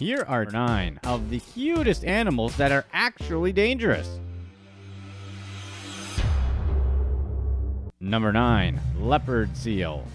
Here are 9 of the cutest animals that are actually dangerous. Number 9. Leopard seal.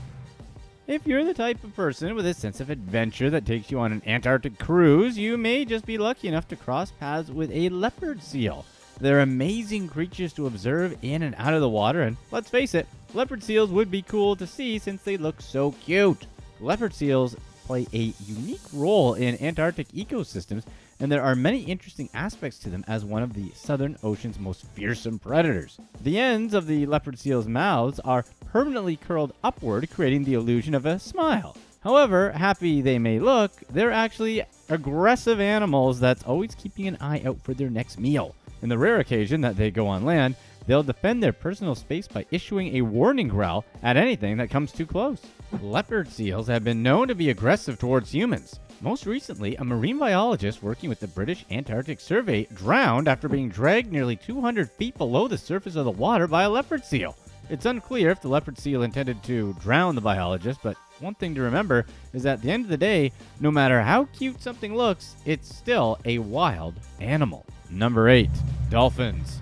If you're the type of person with a sense of adventure that takes you on an Antarctic cruise, you may just be lucky enough to cross paths with a leopard seal. They're amazing creatures to observe in and out of the water, and let's face it, leopard seals would be cool to see since they look so cute. Leopard seals play a unique role in Antarctic ecosystems, and there are many interesting aspects to them as one of the Southern Ocean's most fearsome predators. The ends of the leopard seal's mouths are permanently curled upward, creating the illusion of a smile. However happy they may look, they're actually aggressive animals that's always keeping an eye out for their next meal. In the rare occasion that they go on land, they'll defend their personal space by issuing a warning growl at anything that comes too close. Leopard seals have been known to be aggressive towards humans. Most recently, a marine biologist working with the British Antarctic Survey drowned after being dragged nearly 200 feet below the surface of the water by a leopard seal. It's unclear if the leopard seal intended to drown the biologist, but one thing to remember is that at the end of the day, no matter how cute something looks, it's still a wild animal. Number 8. Dolphins.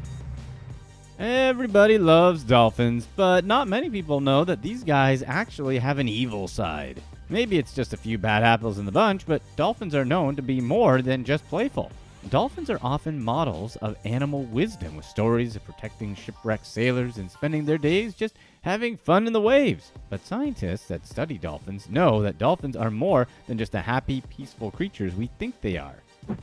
Everybody loves dolphins, but not many people know that these guys actually have an evil side. Maybe it's just a few bad apples in the bunch, but dolphins are known to be more than just playful. Dolphins are often models of animal wisdom, with stories of protecting shipwrecked sailors and spending their days just having fun in the waves. But scientists that study dolphins know that dolphins are more than just the happy, peaceful creatures we think they are.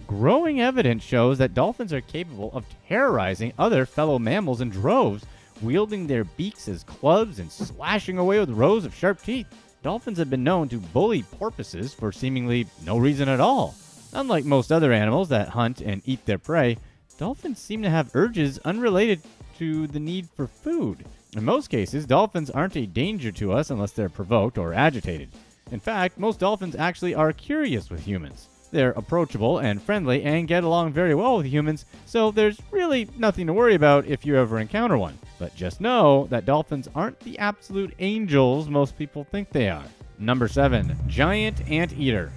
Growing evidence shows that dolphins are capable of terrorizing other fellow mammals in droves, wielding their beaks as clubs and slashing away with rows of sharp teeth. Dolphins have been known to bully porpoises for seemingly no reason at all. Unlike most other animals that hunt and eat their prey, dolphins seem to have urges unrelated to the need for food. In most cases, dolphins aren't a danger to us unless they're provoked or agitated. In fact, most dolphins actually are curious with humans. They're approachable and friendly and get along very well with humans, so there's really nothing to worry about if you ever encounter one. But just know that dolphins aren't the absolute angels most people think they are. Number 7. Giant anteater.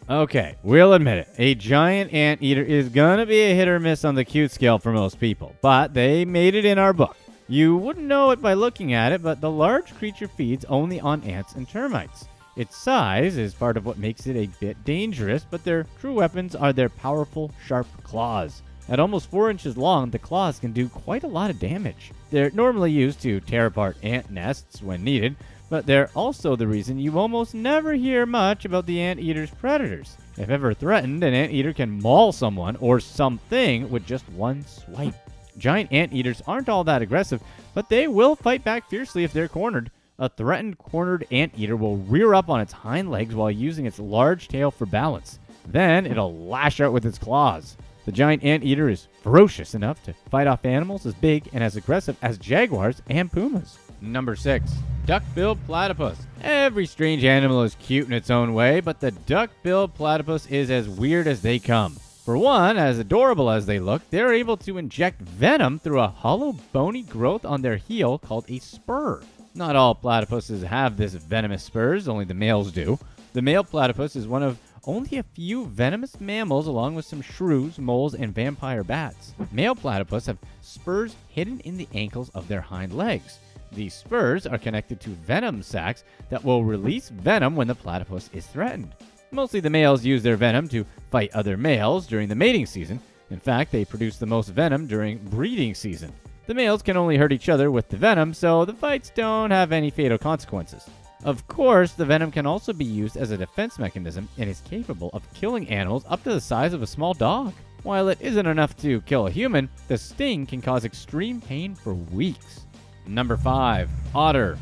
Okay, we'll admit it. A giant anteater is gonna be a hit or miss on the cute scale for most people, but they made it in our book. You wouldn't know it by looking at it, but the large creature feeds only on ants and termites. Its size is part of what makes it a bit dangerous, but their true weapons are their powerful, sharp claws. At almost 4 inches long, the claws can do quite a lot of damage. They're normally used to tear apart ant nests when needed, but they're also the reason you almost never hear much about the anteater's predators. If ever threatened, an anteater can maul someone or something with just one swipe. Giant anteaters aren't all that aggressive, but they will fight back fiercely if they're cornered. A threatened cornered anteater will rear up on its hind legs while using its large tail for balance. Then it'll lash out with its claws. The giant anteater is ferocious enough to fight off animals as big and as aggressive as jaguars and pumas. Number 6. Duck-billed platypus. Every strange animal is cute in its own way, but the duck-billed platypus is as weird as they come. For one, as adorable as they look, they're able to inject venom through a hollow bony growth on their heel called a spur. Not all platypuses have this venomous spurs, only the males do. The male platypus is one of only a few venomous mammals, along with some shrews, moles, and vampire bats. Male platypus have spurs hidden in the ankles of their hind legs. These spurs are connected to venom sacs that will release venom when the platypus is threatened. Mostly the males use their venom to fight other males during the mating season. In fact, they produce the most venom during breeding season. The males can only hurt each other with the venom, so the fights don't have any fatal consequences. Of course, the venom can also be used as a defense mechanism and is capable of killing animals up to the size of a small dog. While it isn't enough to kill a human, the sting can cause extreme pain for weeks. Number 5. Otter.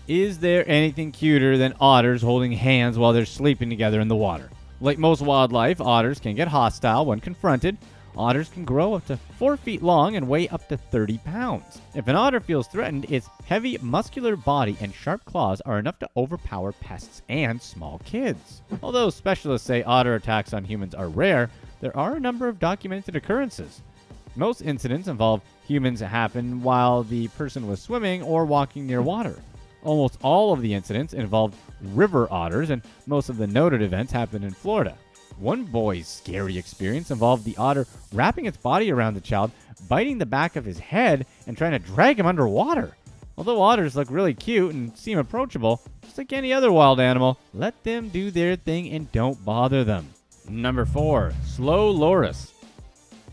Is there anything cuter than otters holding hands while they're sleeping together in the water? Like most wildlife, otters can get hostile when confronted. Otters can grow up to 4 feet long and weigh up to 30 pounds. If an otter feels threatened, its heavy, muscular body and sharp claws are enough to overpower pests and small kids. Although specialists say otter attacks on humans are rare, there are a number of documented occurrences. Most incidents involve humans happen while the person was swimming or walking near water. Almost all of the incidents involved river otters, and most of the noted events happened in Florida. One boy's scary experience involved the otter wrapping its body around the child, biting the back of his head, and trying to drag him underwater. Although otters look really cute and seem approachable, just like any other wild animal, let them do their thing and don't bother them. Number 4. Slow loris.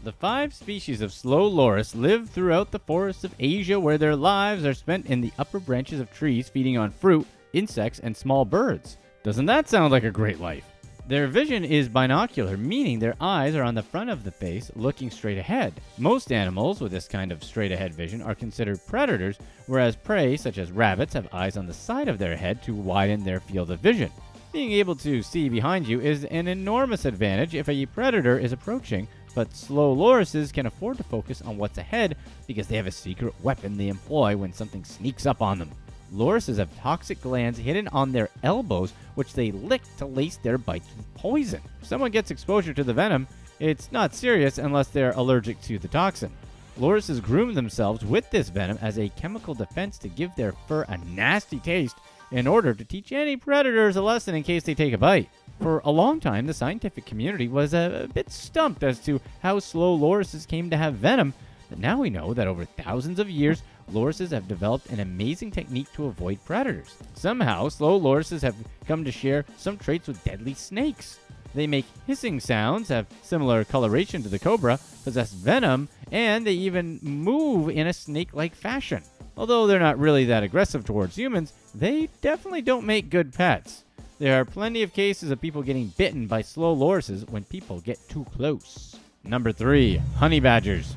The 5 species of slow loris live throughout the forests of Asia, where their lives are spent in the upper branches of trees feeding on fruit, insects, and small birds. Doesn't that sound like a great life? Their vision is binocular, meaning their eyes are on the front of the face looking straight ahead. Most animals with this kind of straight ahead vision are considered predators, whereas prey such as rabbits have eyes on the side of their head to widen their field of vision. Being able to see behind you is an enormous advantage if a predator is approaching, but slow lorises can afford to focus on what's ahead because they have a secret weapon they employ when something sneaks up on them. Lorises have toxic glands hidden on their elbows, which they lick to lace their bites with poison. If someone gets exposure to the venom, it's not serious unless they're allergic to the toxin. Lorises groom themselves with this venom as a chemical defense to give their fur a nasty taste in order to teach any predators a lesson in case they take a bite. For a long time, the scientific community was a bit stumped as to how slow lorises came to have venom, but now we know that over thousands of years, lorises have developed an amazing technique to avoid predators. Somehow, slow lorises have come to share some traits with deadly snakes. They make hissing sounds, have similar coloration to the cobra, possess venom, and they even move in a snake-like fashion. Although they're not really that aggressive towards humans, they definitely don't make good pets. There are plenty of cases of people getting bitten by slow lorises when people get too close. Number 3. Honey badgers.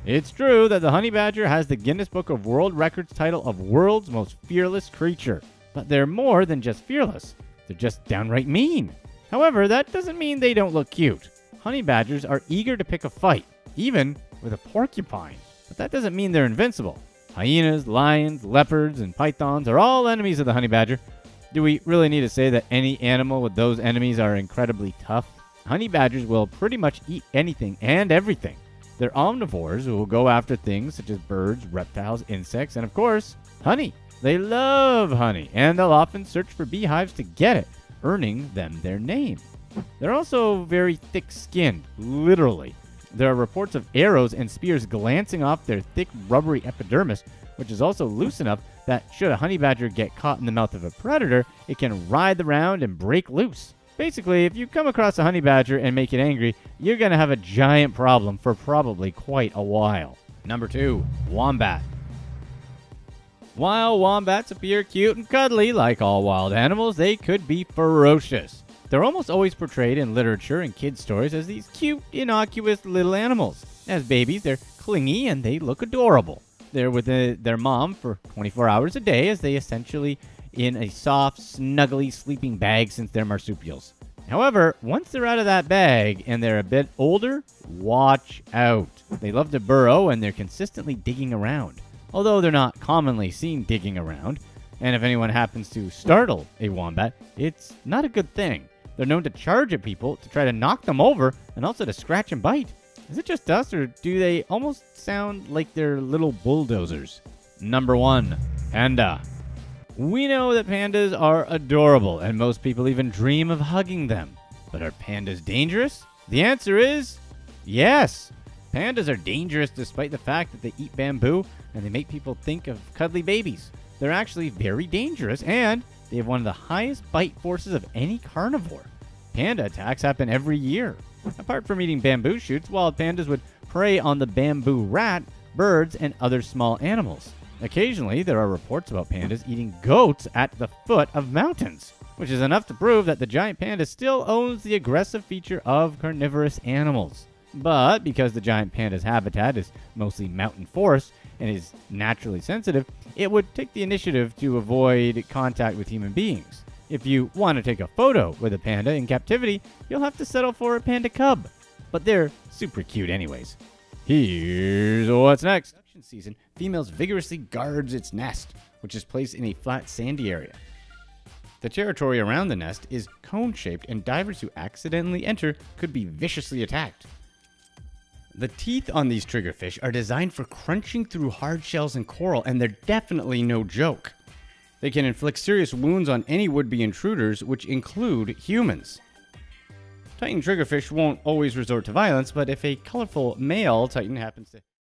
It's true that the honey badger has the Guinness Book of World Records title of World's Most Fearless Creature. But they're more than just fearless. They're just downright mean. However, that doesn't mean they don't look cute. Honey badgers are eager to pick a fight, even with a porcupine. But that doesn't mean they're invincible. Hyenas, lions, leopards, and pythons are all enemies of the honey badger. Do we really need to say that any animal with those enemies are incredibly tough? Honey badgers will pretty much eat anything and everything. They're omnivores who will go after things such as birds, reptiles, insects, and of course, honey. They love honey, and they'll often search for beehives to get it, earning them their name. They're also very thick-skinned, literally. There are reports of arrows and spears glancing off their thick, rubbery epidermis, which is also loose enough that should a honey badger get caught in the mouth of a predator, it can writhe around and break loose. Basically, if you come across a honey badger and make it angry, you're going to have a giant problem for probably quite a while. Number 2. Wombat. While wombats appear cute and cuddly like all wild animals, they could be ferocious. They're almost always portrayed in literature and kids' stories as these cute, innocuous little animals. As babies, they're clingy and they look adorable. They're with their mom for 24 hours a day as they essentially in a soft, snuggly sleeping bag since they're marsupials. However, once they're out of that bag and they're a bit older, watch out. They love to burrow and they're consistently digging around. Although they're not commonly seen digging around, and if anyone happens to startle a wombat, it's not a good thing. They're known to charge at people to try to knock them over and also to scratch and bite. Is it just us or do they almost sound like they're little bulldozers? Number 1. Panda. We know that pandas are adorable, and most people even dream of hugging them. But are pandas dangerous? The answer is yes. Pandas are dangerous despite the fact that they eat bamboo and they make people think of cuddly babies. They're actually very dangerous, and they have one of the highest bite forces of any carnivore. Panda attacks happen every year. Apart from eating bamboo shoots, wild pandas would prey on the bamboo rat, birds, and other small animals. Occasionally, there are reports about pandas eating goats at the foot of mountains, which is enough to prove that the giant panda still owns the aggressive feature of carnivorous animals. But because the giant panda's habitat is mostly mountain forest and is naturally sensitive, it would take the initiative to avoid contact with human beings. If you want to take a photo with a panda in captivity, you'll have to settle for a panda cub. But they're super cute anyways. Here's what's next. Season, females vigorously guards its nest, which is placed in a flat sandy area. The territory around the nest is cone-shaped, and divers who accidentally enter could be viciously attacked. The teeth on these triggerfish are designed for crunching through hard shells and coral, and they're definitely no joke. They can inflict serious wounds on any would-be intruders, which include humans. Titan triggerfish won't always resort to violence, but if a colorful male Titan happens to